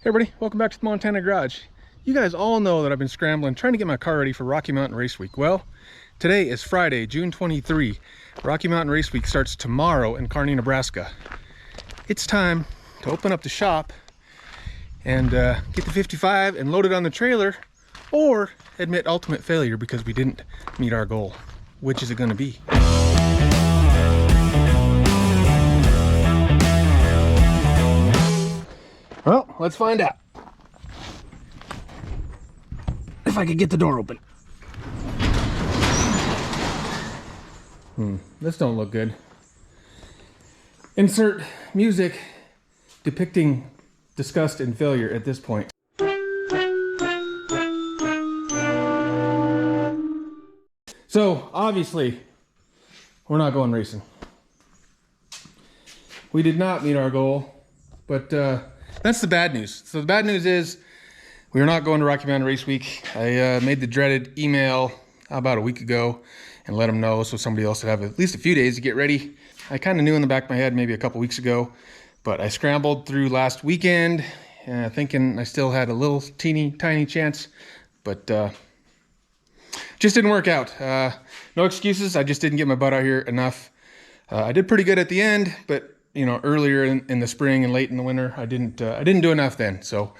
Hey everybody, welcome back to the Montana Garage. You guys all know that I've been scrambling trying to get my car ready for Rocky Mountain Race Week. Well, today is Friday, June 23. Rocky Mountain Race Week starts tomorrow in Kearney, Nebraska. It's time to open up the shop and get the 55 and load it on the trailer, or admit ultimate failure because we didn't meet our goal. Which is it going to be? Well, let's find out. If I could get the door open. This don't look good. Insert music depicting disgust and failure at this point. So, obviously, we're not going racing. We did not meet our goal, but that's the bad news. So the bad news is we're not going to Rocky Mountain Race Week. I made the dreaded email about a week ago and let them know so somebody else would have at least a few days to get ready. I kind of knew in the back of my head maybe a couple weeks ago, but I scrambled through last weekend thinking I still had a little tiny chance, but just didn't work out. No excuses. I just didn't get my butt out here enough. I did pretty good at the end, but you know, earlier in the spring and late in the winter, I didn't do enough then. So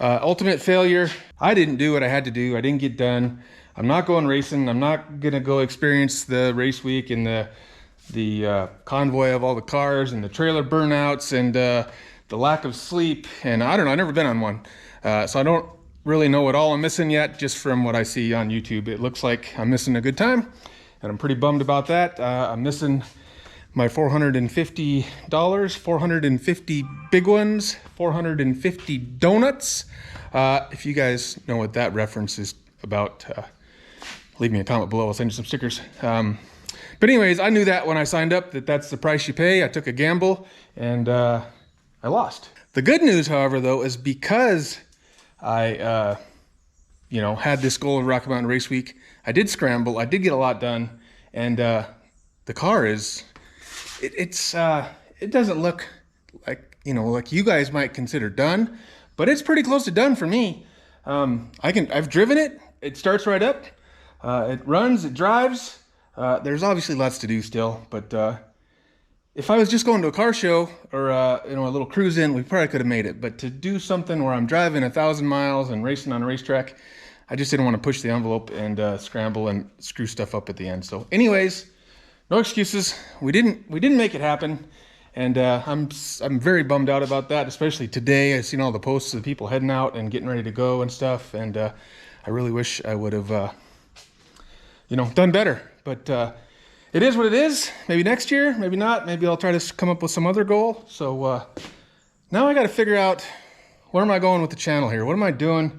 ultimate failure. I didn't do what I had to do. I didn't get done. I'm not going racing. I'm not gonna go experience the race week and the convoy of all the cars and the trailer burnouts and the lack of sleep. And I don't know, I've never been on one. So I don't really know what all I'm missing yet. Just from what I see on YouTube, it looks like I'm missing a good time, and I'm pretty bummed about that. I'm missing my $450, 450 big ones, 450 donuts. If you guys know what that reference is about, leave me a comment below. I'll send you some stickers. But anyways, I knew that when I signed up, that's the price you pay. I took a gamble and I lost. The good news, however, though, is because I had this goal of Rocky Mountain Race Week, I did scramble. I did get a lot done, and the car is... It doesn't look like, like you guys might consider done, but it's pretty close to done for me. I've driven it. It starts right up. It runs, it drives. There's obviously lots to do still, but if I was just going to a car show or a little cruise in, we probably could have made it. But to do something where I'm driving 1,000 miles and racing on a racetrack, I just didn't want to push the envelope and scramble and screw stuff up at the end. So anyways, no excuses. We didn't make it happen, and I'm very bummed out about that. Especially today, I've seen all the posts of the people heading out and getting ready to go and stuff, and I really wish I would have, done better. But it is what it is. Maybe next year, maybe not. Maybe I'll try to come up with some other goal. So now I got to figure out where am I going with the channel here. What am I doing?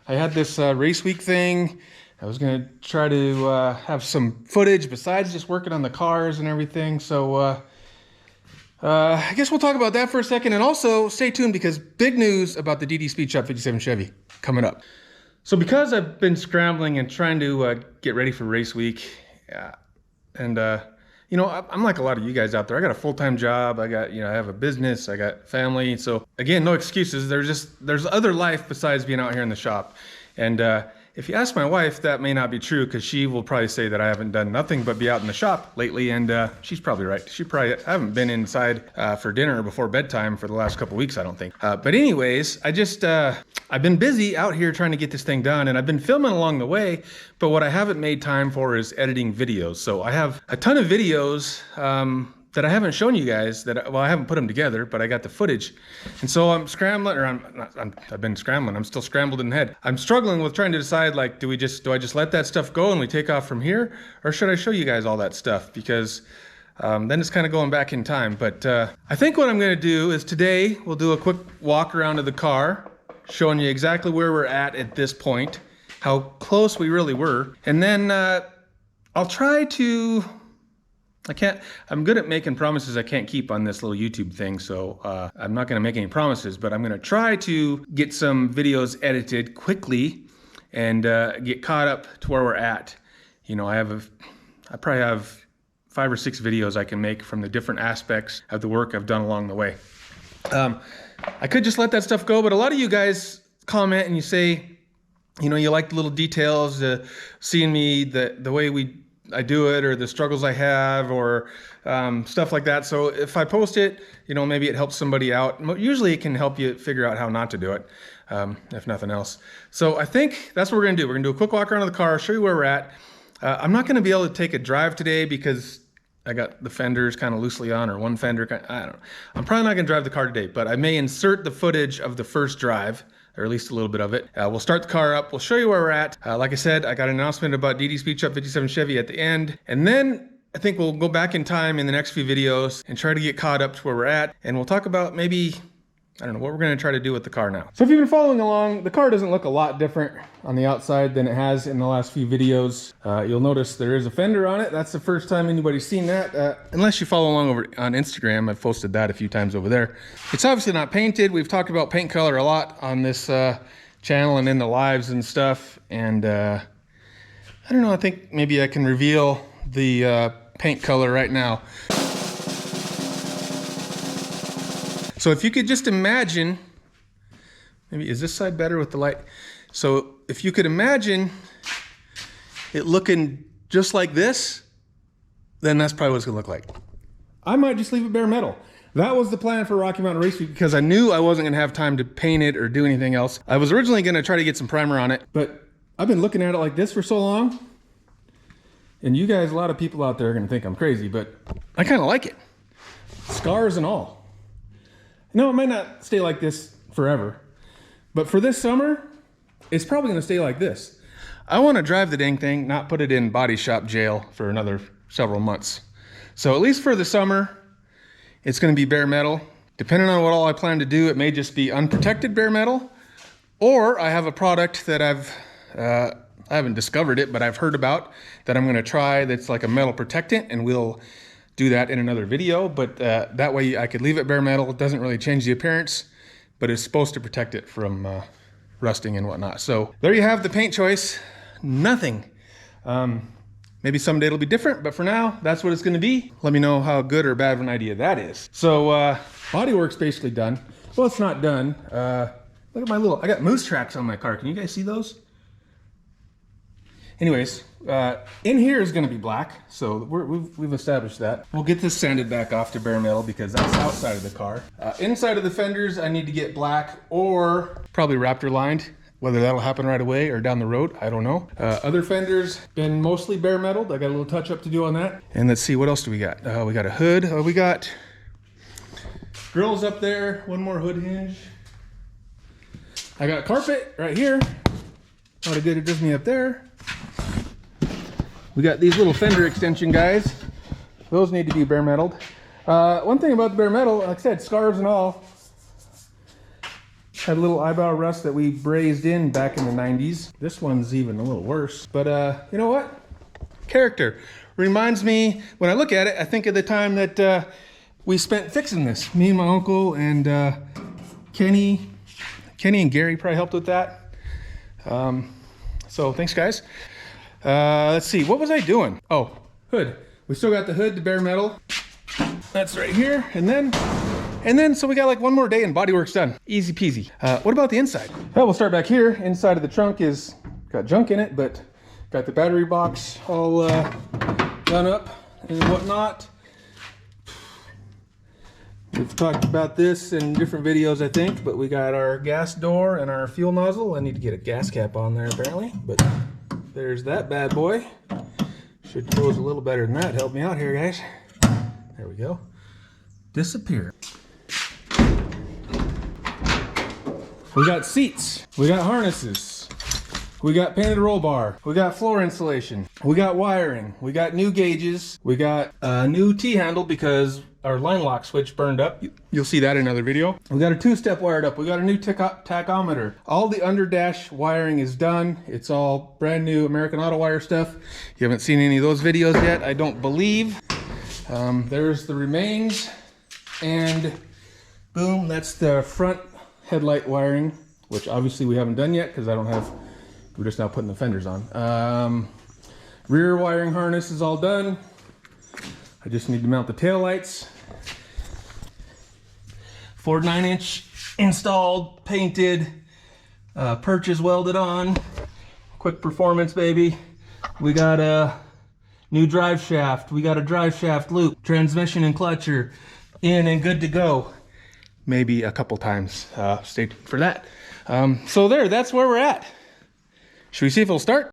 I had this race week thing. I was going to try to have some footage besides just working on the cars and everything. So I guess we'll talk about that for a second. And also stay tuned because big news about the DD Speed Shop 57 Chevy coming up. So because I've been scrambling and trying to get ready for race week, and I'm like a lot of you guys out there. I got a full-time job. I have a business. I got family. So again, no excuses. There's other life besides being out here in the shop. And if you ask my wife, that may not be true because she will probably say that I haven't done nothing but be out in the shop lately, and she's probably right. I haven't been inside for dinner before bedtime for the last couple weeks, I don't think. But anyways, I've been busy out here trying to get this thing done, and I've been filming along the way, but what I haven't made time for is editing videos. So I have a ton of videos that I haven't shown you guys I haven't put them together, but I got the footage. And so I'm scrambling, or I've been scrambling. I'm still scrambled in the head. I'm struggling with trying to decide, like, do I just let that stuff go and we take off from here? Or should I show you guys all that stuff? Because then it's kind of going back in time. But I think what I'm gonna do is today, we'll do a quick walk around of the car, showing you exactly where we're at this point, how close we really were. And then I'll try to, I'm good at making promises I can't keep on this little YouTube thing, so I'm not gonna make any promises, but I'm gonna try to get some videos edited quickly and get caught up to where we're at. I probably have 5 or 6 videos I can make from the different aspects of the work I've done along the way. I could just let that stuff go, but a lot of you guys comment and you say, you know, you like the little details, seeing me, the way I do it, or the struggles I have, or stuff like that. So if I post it, you know, maybe it helps somebody out. Usually it can help you figure out how not to do it, if nothing else. So I think that's what we're gonna do. We're gonna do a quick walk around of the car, show you where we're at. I'm not gonna be able to take a drive today because I got the fenders kind of loosely on, or one fender, I don't know. I'm probably not gonna drive the car today, but I may insert the footage of the first drive, or at least a little bit of it. We'll start the car up, we'll show you where we're at. Like I said, I got an announcement about DD Speed Shop 57 Chevy at the end, and then I think we'll go back in time in the next few videos and try to get caught up to where we're at, and we'll talk about maybe, I don't know, what we're gonna try to do with the car now. So if you've been following along, the car doesn't look a lot different on the outside than it has in the last few videos. You'll notice there is a fender on it. That's the first time anybody's seen that. Unless you follow along over on Instagram, I've posted that a few times over there. It's obviously not painted. We've talked about paint color a lot on this channel and in the lives and stuff. And I don't know, I think maybe I can reveal the paint color right now. So if you could just imagine, maybe is this side better with the light? So if you could imagine it looking just like this, then that's probably what it's gonna look like. I might just leave it bare metal. That was the plan for Rocky Mountain Race Week because I knew I wasn't gonna have time to paint it or do anything else. I was originally gonna try to get some primer on it, but I've been looking at it like this for so long, and you guys, a lot of people out there are gonna think I'm crazy, but I kinda like it. Scars and all. No, it might not stay like this forever, but for this summer, it's probably gonna stay like this. I wanna drive the dang thing, not put it in body shop jail for another several months. So at least for the summer, it's gonna be bare metal. Depending on what all I plan to do, it may just be unprotected bare metal, or I have a product that I haven't discovered it, but I've heard about that I'm gonna try that's like a metal protectant, and we'll do that in another video, but that way I could leave it bare metal. It doesn't really change the appearance, but it's supposed to protect it from rusting and whatnot. So there you have the paint choice. Nothing. Maybe someday it'll be different, but for now, that's what it's gonna be. Let me know how good or bad of an idea that is. So bodywork's basically done. Well, it's not done. Look at I got moose tracks on my car. Can you guys see those? Anyways, in here is gonna be black, so we've established that. We'll get this sanded back off to bare metal because that's outside of the car. Inside of the fenders, I need to get black or probably Raptor lined. Whether that'll happen right away or down the road, I don't know. Other fenders, been mostly bare metaled. I got a little touch up to do on that. And let's see, what else do we got? We got a hood. We got grills up there, one more hood hinge. I got carpet right here. Not a good it does me up there. We got these little fender extension guys. Those need to be bare metaled. One thing about the bare metal, like I said, scars and all, had a little eyebrow rust that we brazed in back in the 90s. This one's even a little worse, but you know what? Character. Reminds me, when I look at it, I think of the time that we spent fixing this. Me and my uncle and Kenny and Gary probably helped with that. So thanks guys. Let's see, what was I doing? Oh, hood. We still got the hood, the bare metal. That's right here. And then, so we got like one more day and bodywork's done. Easy peasy. What about the inside? Well, we'll start back here. Inside of the trunk is got junk in it, but got the battery box all done up and whatnot. We've talked about this in different videos, I think, but we got our gas door and our fuel nozzle. I need to get a gas cap on there apparently, but there's that bad boy. Should close a little better than that. Help me out here, guys. There we go. Disappear. We got seats. We got harnesses. We got painted roll bar. We got floor insulation. We got wiring. We got new gauges. We got a new T-handle because our line lock switch burned up. You'll see that in another video. We got a two-step wired up. We got a new tachometer. All the under dash wiring is done. It's all brand new American Auto Wire stuff. You haven't seen any of those videos yet, I don't believe. There's the remains, and boom, that's the front headlight wiring, which obviously we haven't done yet because we're just now putting the fenders on. Rear wiring harness is all done. I just need to mount the tail lights. Ford 9-inch installed, painted, purchase welded on. Quick performance, baby. We got a new drive shaft. We got a drive shaft loop, transmission and clutcher in and good to go. Maybe a couple times. Stay tuned for that. So that's where we're at. Should we see if it'll start?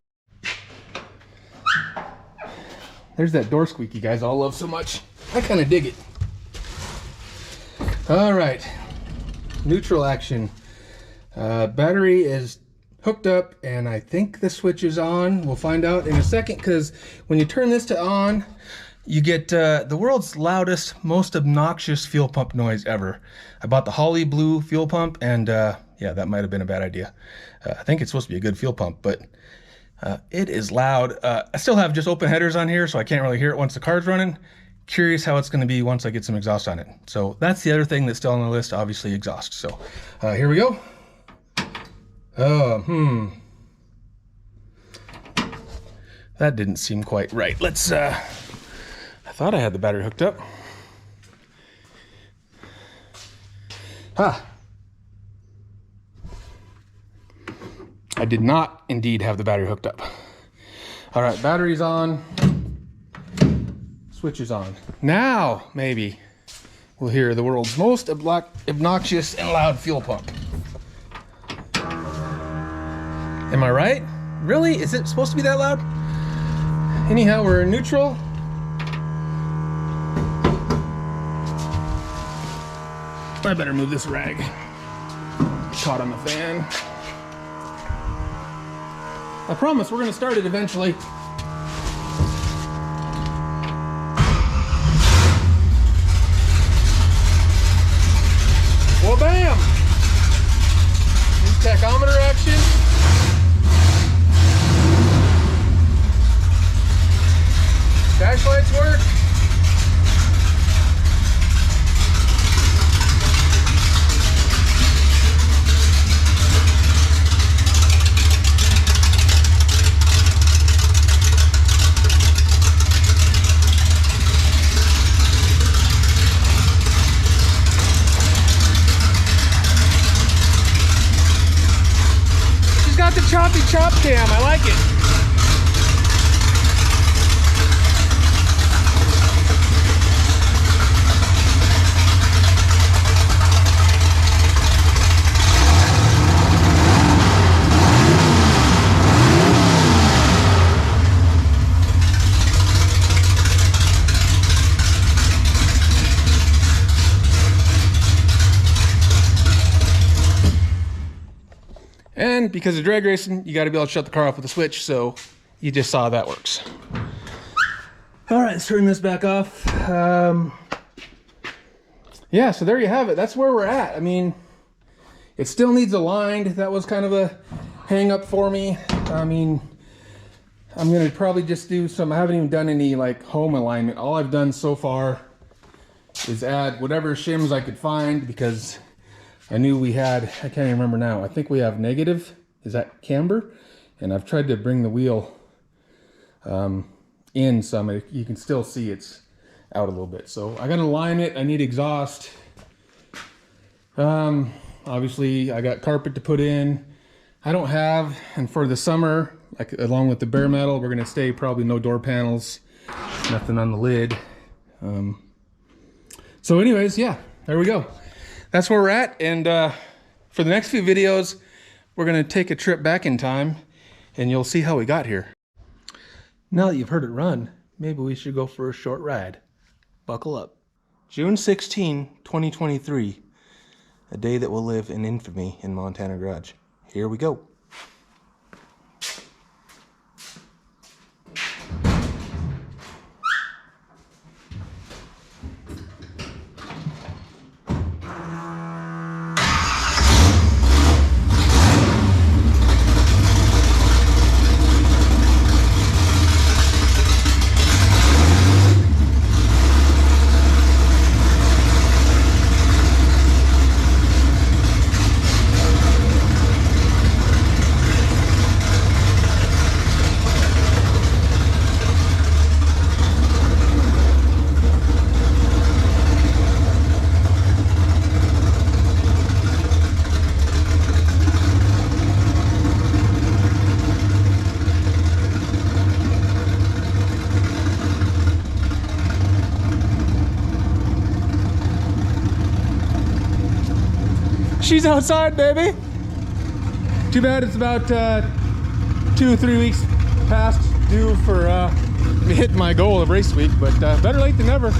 There's that door squeak you guys all love so much. I kind of dig it. All right, neutral action. Battery is hooked up and I think the switch is on. We'll find out in a second, because when you turn this to on, you get the world's loudest, most obnoxious fuel pump noise ever. I bought the Holly Blue fuel pump, and yeah, that might have been a bad idea. I think it's supposed to be a good fuel pump, but it is loud. I still have just open headers on here, so I can't really hear it once the car's running. Curious how it's going to be once I get some exhaust on it. So that's the other thing that's still on the list, obviously exhaust. So here we go. That didn't seem quite right. Let's I thought I had the battery hooked up. I did not indeed have the battery hooked up. All right, battery's on. Switch is on. Now, maybe we'll hear the world's most obnoxious and loud fuel pump. Am I right? Really? Is it supposed to be that loud? Anyhow, we're in neutral. I better move this rag. Caught on the fan. I promise we're gonna start it eventually. Well, bam! New tachometer action. Dash lights work. She's got the choppy chop cam. I like it. And because of drag racing, you got to be able to shut the car off with a switch, so you just saw that works. All right, let's turn this back off. Yeah, so there you have it. That's where we're at. I mean, it still needs aligned. That was kind of a hang up for me. I mean, I'm gonna probably just do some, I haven't even done any like home alignment. All I've done so far is add whatever shims I could find, because I knew we had, I can't even remember now. I think we have negative, is that camber? And I've tried to bring the wheel in some. You can still see it's out a little bit. So I gotta align it. I need exhaust. Obviously I got carpet to put in. I don't have, and for the summer, like along with the bare metal, we're gonna stay probably no door panels, nothing on the lid. So anyways, yeah, there we go. That's where we're at, and for the next few videos, we're gonna take a trip back in time, and you'll see how we got here. Now that you've heard it run, maybe we should go for a short ride. Buckle up. June 16, 2023, a day that will live in infamy in Montana Garage. Here we go. She's outside, baby. Too bad it's about 2 or 3 weeks past due for hitting my goal of race week, but better late than never.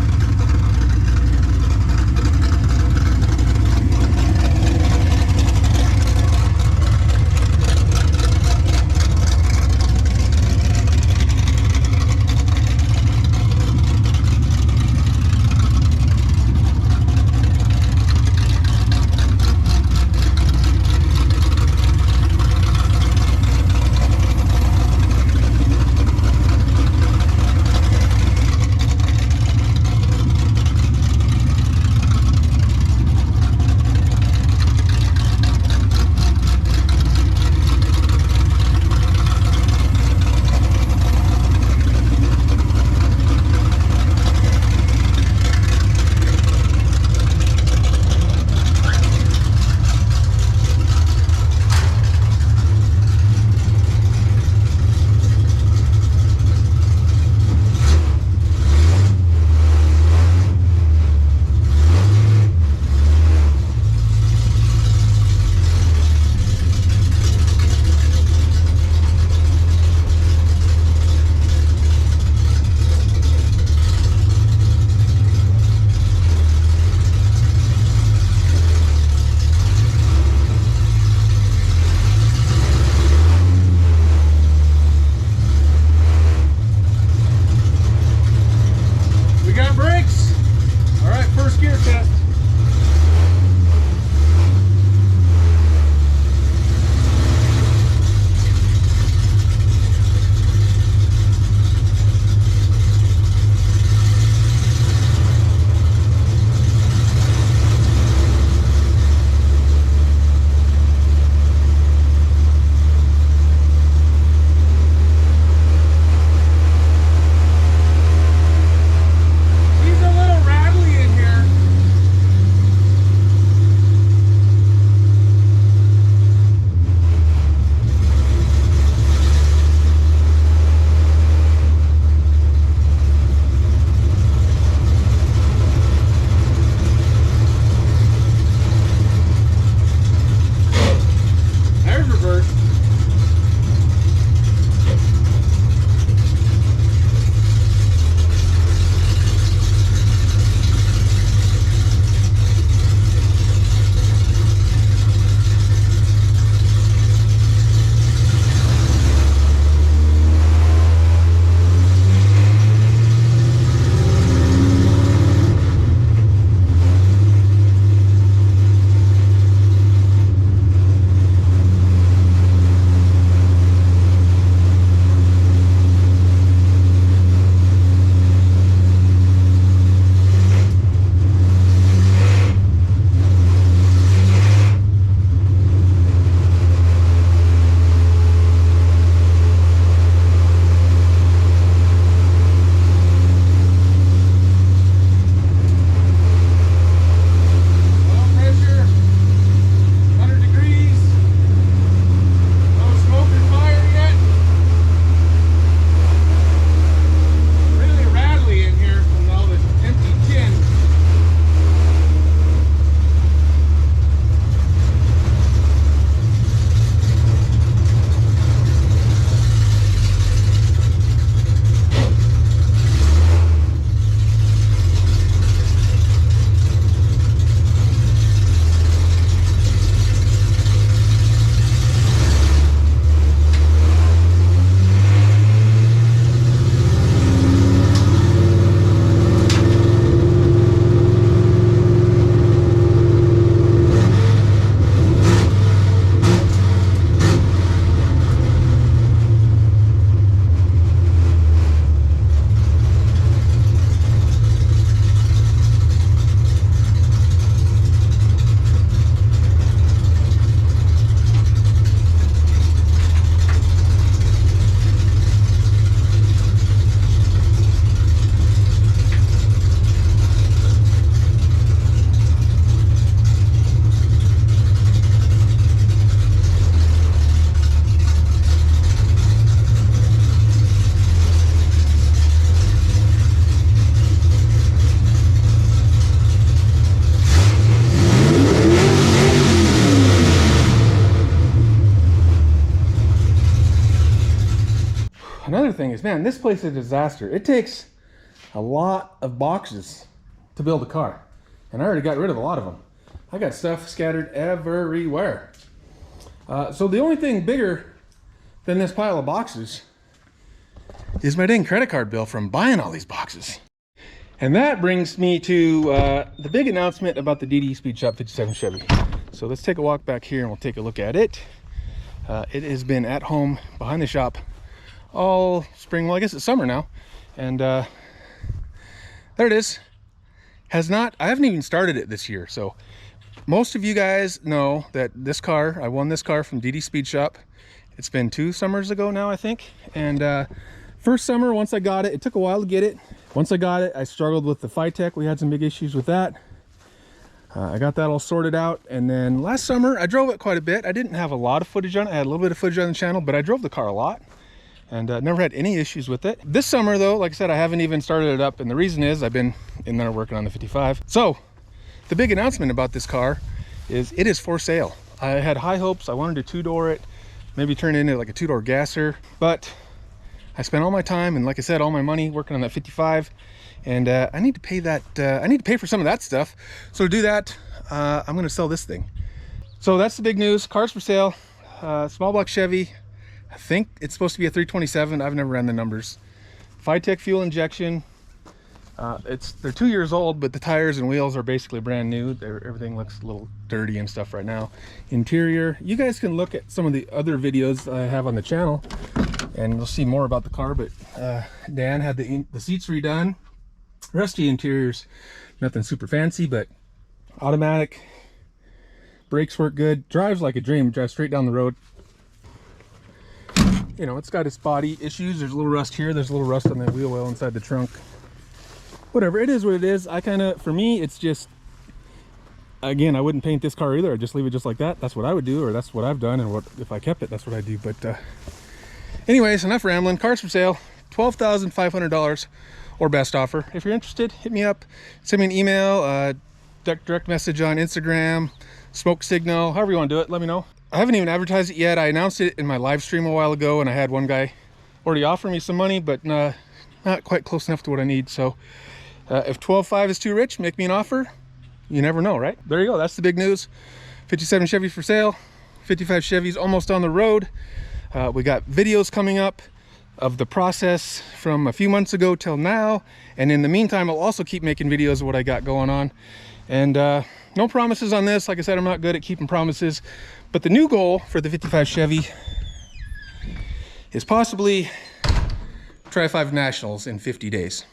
other thing is, man, this place is a disaster. It takes a lot of boxes to build a car. And I already got rid of a lot of them. I got stuff scattered everywhere. So the only thing bigger than this pile of boxes is my dang credit card bill from buying all these boxes. And that brings me to the big announcement about the DD Speed Shop 57 Chevy. So let's take a walk back here and we'll take a look at it. It has been at home behind the shop all spring. Well, I guess it's summer now. And there it is. I haven't even started it this year. So most of you guys know that this car, I won this car from DD Speed Shop. It's been 2 summers ago now, I think. And first summer, once I got it, it took a while to get it. Once I got it, I struggled with the Phytech. We had some big issues with that. I got that all sorted out. And then last summer, I drove it quite a bit. I didn't have a lot of footage on it. I had a little bit of footage on the channel, but I drove the car a lot and never had any issues with it. This summer though, like I said, I haven't even started it up. And the reason is I've been in there working on the 55. So the big announcement about this car is it is for sale. I had high hopes. I wanted to 2-door it, maybe turn it into like a 2-door gasser, but I spent all my time and, like I said, all my money working on that 55, and I need to pay that. I need to pay for some of that stuff. So to do that, I'm going to sell this thing. So that's the big news. Cars for sale. Small block Chevy. I think it's supposed to be a 327. I've never ran the numbers. Phytech fuel injection. They're 2 years old, but the tires and wheels are basically brand new. Everything looks a little dirty and stuff right now. Interior, you guys can look at some of the other videos I have on the channel and you'll see more about the car, but Dan had the seats redone. Rusty interiors, nothing super fancy, but automatic. Brakes work good. Drives like a dream. Drives straight down the road. You know, it's got its body issues. There's a little rust here. There's a little rust on the wheel well inside the trunk. Whatever, it is what it is. For me, it's just, again, I wouldn't paint this car either. I'd just leave it just like that. That's what I would do, or that's what I've done, and if I kept it, that's what I do. But anyways, enough rambling. Cars for sale, $12,500 or best offer. If you're interested, hit me up. Send me an email, direct message on Instagram, smoke signal, however you want to do it, let me know. I haven't even advertised it yet. I announced it in my live stream a while ago, and I had one guy already offer me some money, but not quite close enough to what I need. So if 12.5 is too rich, make me an offer. You never know, right? There you go. That's the big news. 57 Chevy for sale. 55 Chevy's almost on the road. We got videos coming up of the process from a few months ago till now. And in the meantime, I'll also keep making videos of what I got going on. And no promises on this. Like I said, I'm not good at keeping promises. But the new goal for the 55 Chevy is possibly try 5 nationals in 50 days.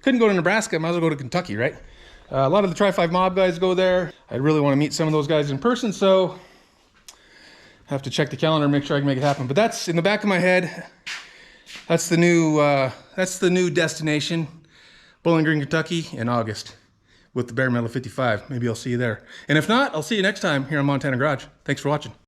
Couldn't go to Nebraska, might as well go to Kentucky, right? A lot of the Tri-5 mob guys go there. I really want to meet some of those guys in person, so I have to check the calendar and make sure I can make it happen. But that's in the back of my head. That's the new destination, Bowling Green, Kentucky in August with the bare metal 55. Maybe I'll see you there. And if not, I'll see you next time here on Montana Garage. Thanks for watching.